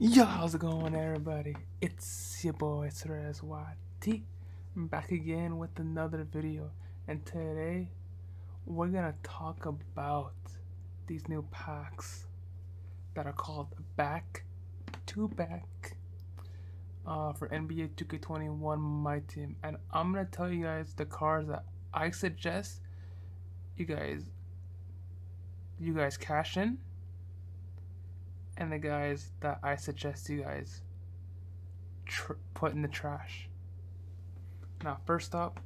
Yo, how's it going, everybody? It's your boy THRU. I'm back again with another video, and today we're gonna talk about these new packs that are called Back to Back for NBA 2K21 Myteam, and I'm gonna tell you guys the cards that I suggest you guys cash in, and the guys that I suggest you guys put in the trash. Now, first up,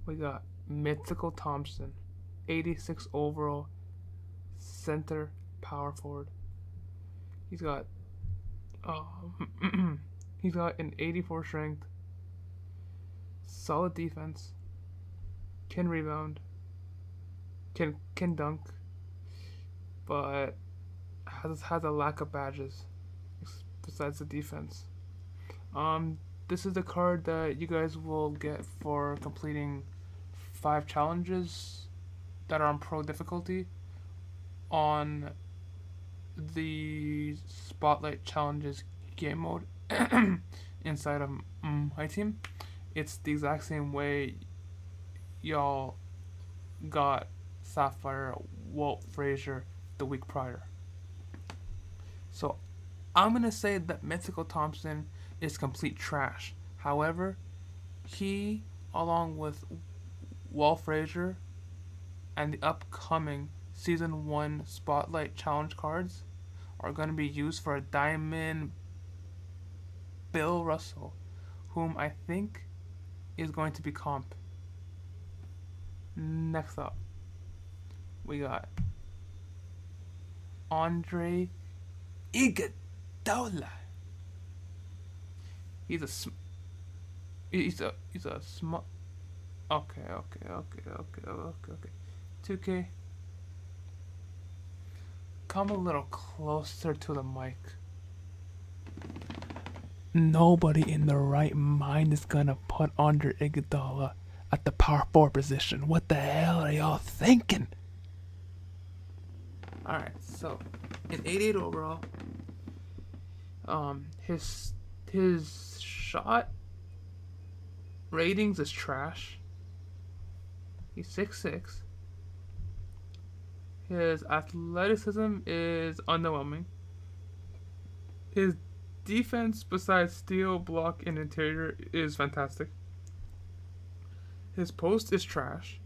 we got Mythical Thompson, 86 overall, center power forward. He's got he's got an 84 strength, solid defense, can rebound, can dunk, but has a lack of badges besides the defense. This is the card that you guys will get for completing 5 challenges that are on pro difficulty on the Spotlight Challenges game mode inside of Myteam. It's the exact same way y'all got Sapphire Walt Frazier the week prior. So I'm gonna say that Mythical Thompson is complete trash. However, he, along with Walt Frazier and the upcoming Season 1 Spotlight Challenge cards, are going to be used for a Diamond Bill Russell, whom I think is going to be comp. Next up, we got Andre Iguodala. He's a small. Okay. 2K. Come a little closer to the mic. Nobody in their right mind is gonna put Andre Iguodala at the power forward position. What the hell are y'all thinking? Alright, so in 88 overall, his shot ratings is trash. He's 6'6". His athleticism is underwhelming. His defense, besides steal, block, and interior, is fantastic. His post is trash.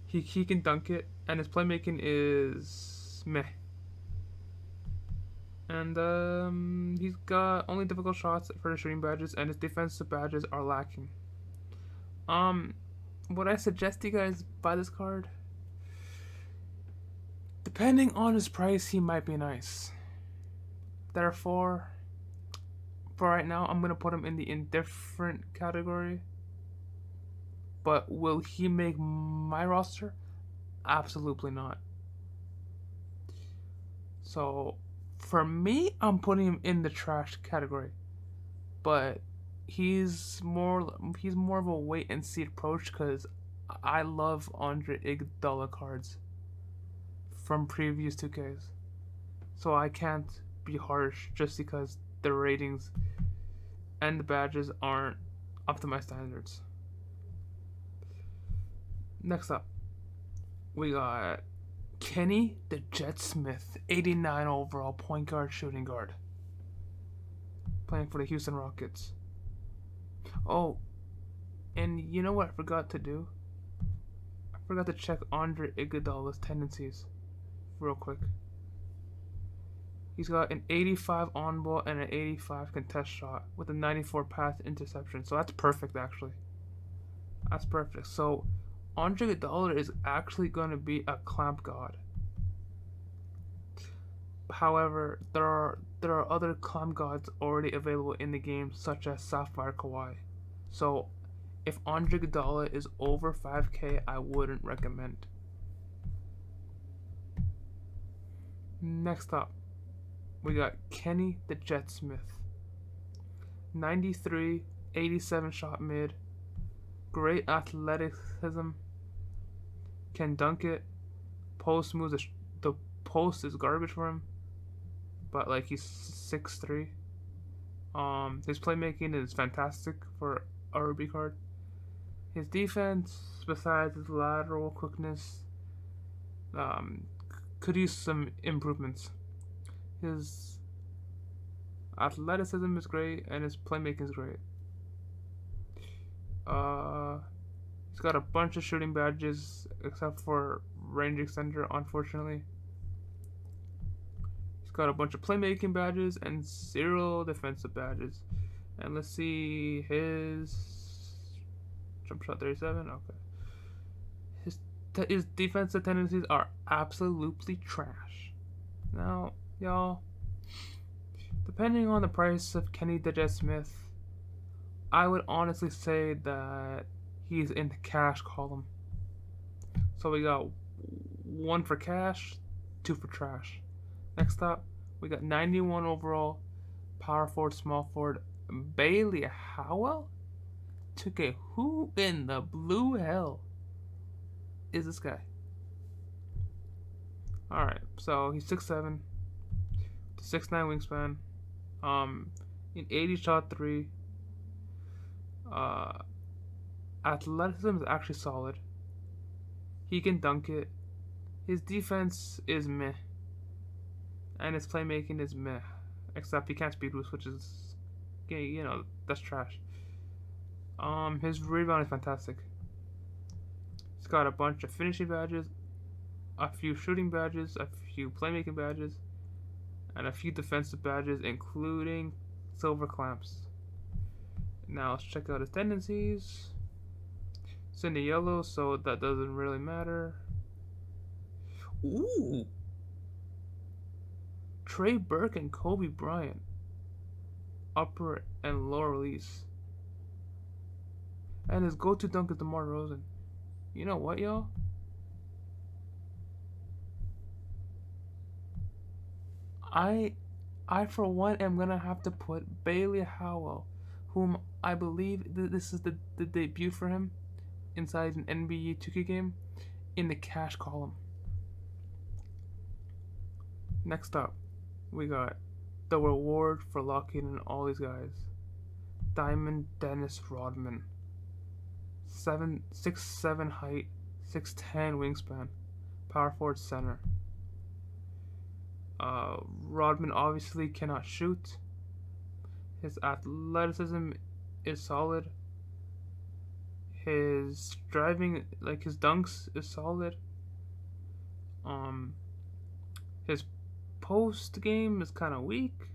He can dunk it, and his playmaking is meh. And he's got only difficult shots for the shooting badges, and his defensive badges are lacking. Would I suggest you guys buy this card? Depending on his price, he might be nice. Therefore, for right now, I'm gonna put him in the indifferent category. But will he make my roster? Absolutely not. So for me, I'm putting him in the trash category. But he's more of a wait and see approach, because I love Andre Iguodala cards from previous 2Ks. So I can't be harsh just because the ratings and the badges aren't up to my standards. Next up, we got Kenny the Jet Smith, 89 overall, point guard, shooting guard, playing for the Houston Rockets. Oh, and you know what I forgot to do? I forgot to check Andre Iguodala's tendencies real quick. He's got an 85 on ball and an 85 contest shot with a 94 pass interception. So that's perfect, actually. That's perfect. So Andre Iguodala is actually going to be a clamp god. However, there are other clamp gods already available in the game, such as Sapphire Kawhi. So if Andre Iguodala is over 5K, I wouldn't recommend. Next up, we got Kenny the Jet Smith, 93, 87 shot mid, great athleticism, can dunk it, post moves, the post is garbage for him, but like he's 6'3", His playmaking is fantastic for a rookie card. His defense, besides his lateral quickness, um, could use some improvements. His athleticism is great, and his playmaking is great. Uh, he's got a bunch of shooting badges, except for range extender, unfortunately. He's got a bunch of playmaking badges and 0 defensive badges. And let's see his jump shot 37. Okay. His defensive tendencies are absolutely trash. Now, y'all, depending on the price of Kenny Smith, I would honestly say that he's in the cash column. So we got 1 for cash, 2 for trash. Next up, we got 91 overall, power forward, small forward, Bailey Howell. 2K, who in the blue hell is this guy? Alright, so he's 6'7", 6'9" wingspan, in 80 shot 3. Athleticism is actually solid. He can dunk it. His defense is meh. And his playmaking is meh. Except he can't speed boost, which is, that's trash. His rebound is fantastic. He's got a bunch of finishing badges, a few shooting badges, a few playmaking badges, and a few defensive badges, including silver clamps. Now let's check out his tendencies. It's in the yellow, so that doesn't really matter. Ooh! Trey Burke and Kobe Bryant. Upper and lower release. And his go-to dunk is DeMar DeRozan. You know what, y'all? I for one am gonna have to put Bailey Howell, whom I believe this is the debut for him inside an NBA2K game, in the cash column. Next up, we got the reward for locking in all these guys. Diamond Dennis Rodman. 6'7" height, 6'10" wingspan, power forward, center. Rodman obviously cannot shoot. His athleticism is solid. His driving, like his dunks, is solid. His post game is kind of weak.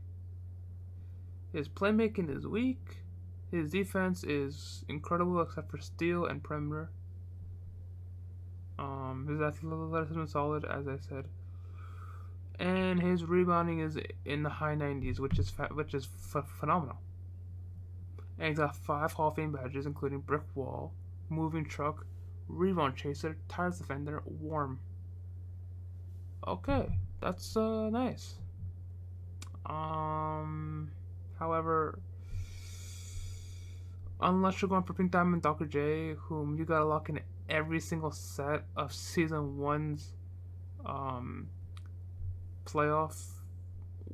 His playmaking is weak. His defense is incredible except for steal and perimeter. His athleticism is solid, as I said, and his rebounding is in the high 90s, which is phenomenal. And he's got 5 Hall of Fame badges, including brick wall, moving truck, rebound chaser, tires defender, warm. Okay, that's nice. However, unless you're going for Pink Diamond Dr. J, whom you gotta lock in every single set of Season 1's playoff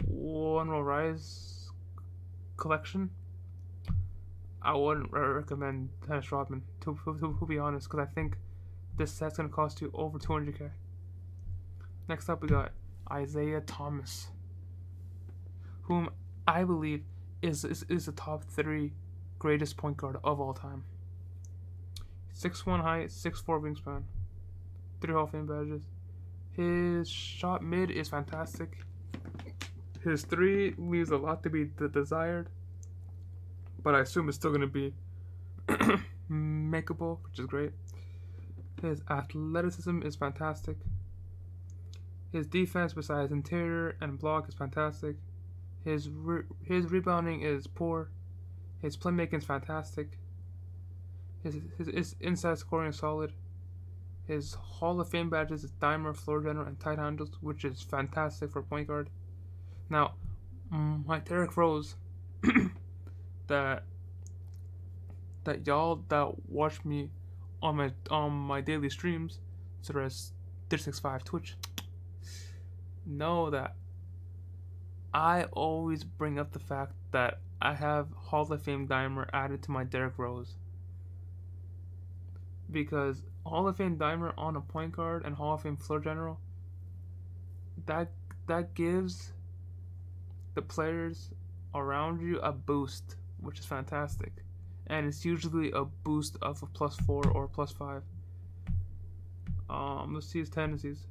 One Will Rise collection, I wouldn't recommend Dennis Rodman, to be honest, because I think this set's going to cost you over 200k. Next up, we got Isaiah Thomas, whom I believe is the top 3 greatest point guard of all time. 6'1" height, 6'4" wingspan, 3 Hall of Fame badges. His shot mid is fantastic. His 3 leaves a lot to be desired, but I assume it's still going to be makeable, which is great. His athleticism is fantastic. His defense, besides interior and block, is fantastic. His rebounding is poor. His playmaking is fantastic. His inside scoring is solid. His Hall of Fame badges is dimer, floor general, and tight handles, which is fantastic for a point guard. Now, my THRU that y'all that watch me on my daily streams, such as 365 Twitch, know that I always bring up the fact that I have Hall of Fame Dimer added to my Derrick Rose, because Hall of Fame Dimer on a point guard and Hall of Fame floor general, that that gives the players around you a boost, which is fantastic. And it's usually a boost of a +4 or +5. Let's see his tendencies.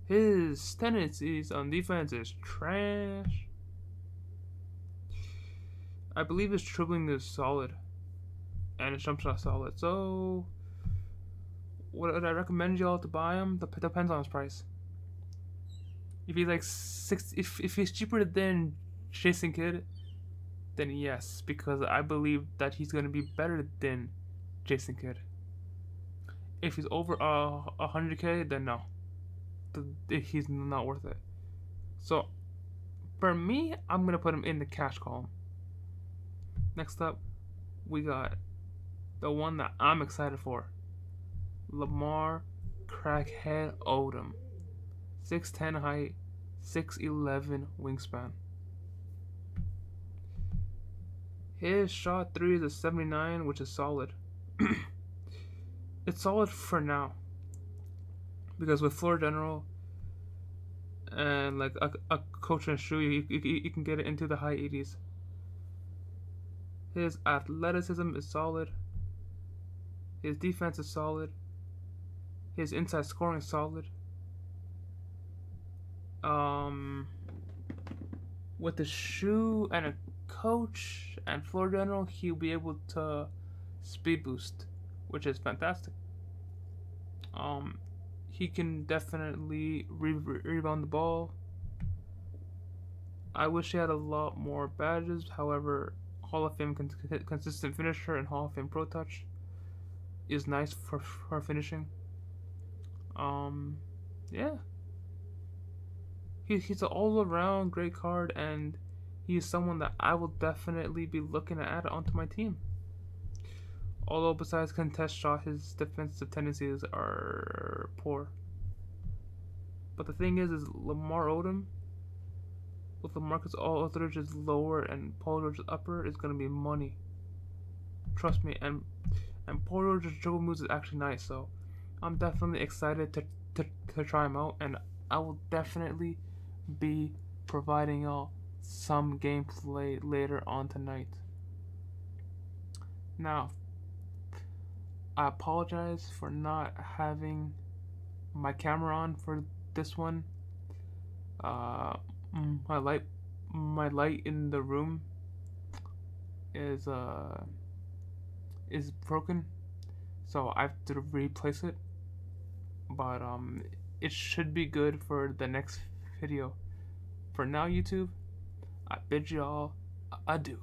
His tendencies on defense is trash. I believe his dribbling is solid, and his jump shot solid. So, would I recommend y'all to buy him? Depends on his price. If he's like if he's cheaper than Jason Kidd, then yes, because I believe that he's gonna be better than Jason Kidd. If he's over 100K, then no, he's not worth it. So for me, I'm gonna put him in the cash column. Next up, we got the one that I'm excited for, Lamar Crackhead Odom. 6'10 height, 6'11 wingspan. His shot 3 is a 79, which is solid. It's solid for now, because with floor general and like a coach and shoe, you can get it into the high 80s. His athleticism is solid. His defense is solid. His inside scoring is solid. With the shoe and a coach and floor general, he'll be able to speed boost, which is fantastic. He can definitely rebound the ball. I wish he had a lot more badges. However, Hall of Fame consistent finisher and Hall of Fame pro touch is nice for finishing. Yeah. He's an all-around great card, and he is someone that I will definitely be looking to add onto my team. Although besides contest shot, his defensive tendencies are poor. But the thing is Lamar Odom with LaMarcus Aldridge's lower and Paul George's upper is gonna be money. Trust me, and Paul George's dribble moves is actually nice, so I'm definitely excited to try him out, and I will definitely be providing y'all some gameplay later on tonight. Now, I apologize for not having my camera on for this one. My light in the room is broken, so I have to replace it. But it should be good for the next video. For now, YouTube, I bid y'all adieu.